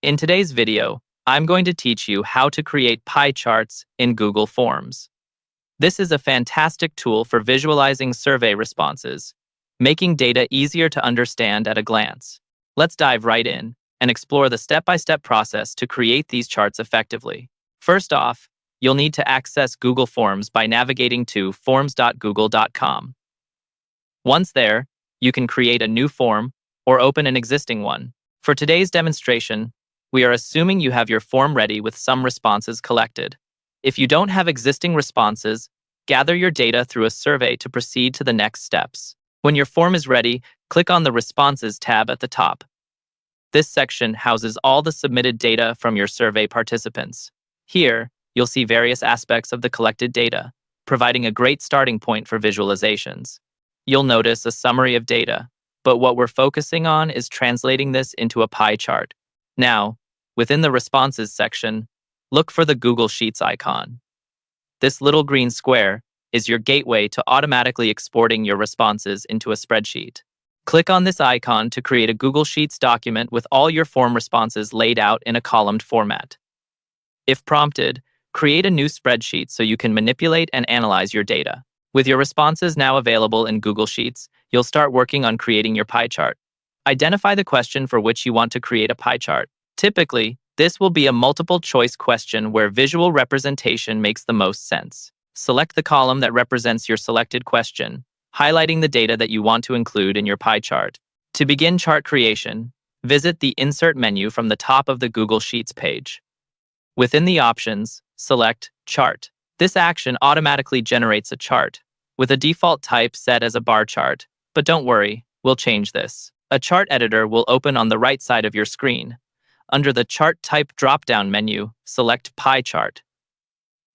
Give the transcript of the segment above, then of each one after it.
In today's video, I'm going to teach you how to create pie charts in Google Forms. This is a fantastic tool for visualizing survey responses, making data easier to understand at a glance. Let's dive right in and explore the step-by-step process to create these charts effectively. First off, you'll need to access Google Forms by navigating to forms.google.com. Once there, you can create a new form or open an existing one. For today's demonstration, we are assuming you have your form ready with some responses collected. If you don't have existing responses, gather your data through a survey to proceed to the next steps. When your form is ready, click on the Responses tab at the top. This section houses all the submitted data from your survey participants. Here, you'll see various aspects of the collected data, providing a great starting point for visualizations. You'll notice a summary of data, but what we're focusing on is translating this into a pie chart. Now, within the Responses section, look for the Google Sheets icon. This little green square is your gateway to automatically exporting your responses into a spreadsheet. Click on this icon to create a Google Sheets document with all your form responses laid out in a columned format. If prompted, create a new spreadsheet so you can manipulate and analyze your data. With your responses now available in Google Sheets, you'll start working on creating your pie chart. Identify the question for which you want to create a pie chart. Typically, this will be a multiple-choice question where visual representation makes the most sense. Select the column that represents your selected question, highlighting the data that you want to include in your pie chart. To begin chart creation, visit the Insert menu from the top of the Google Sheets page. Within the options, select Chart. This action automatically generates a chart, with a default type set as a bar chart, but don't worry, we'll change this. A chart editor will open on the right side of your screen. Under the Chart Type drop-down menu, select Pie Chart.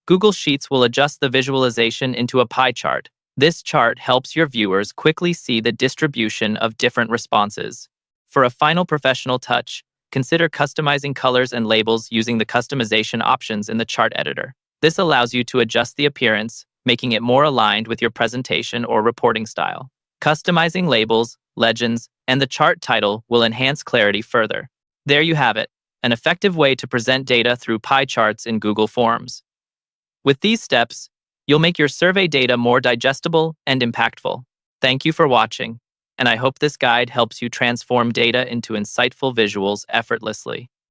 Google Sheets will adjust the visualization into a pie chart. This chart helps your viewers quickly see the distribution of different responses. For a final professional touch, consider customizing colors and labels using the customization options in the chart editor. This allows you to adjust the appearance, making it more aligned with your presentation or reporting style. Customizing labels, legends, and the chart title will enhance clarity further. There you have it, an effective way to present data through pie charts in Google Forms. With these steps, you'll make your survey data more digestible and impactful. Thank you for watching, and I hope this guide helps you transform data into insightful visuals effortlessly.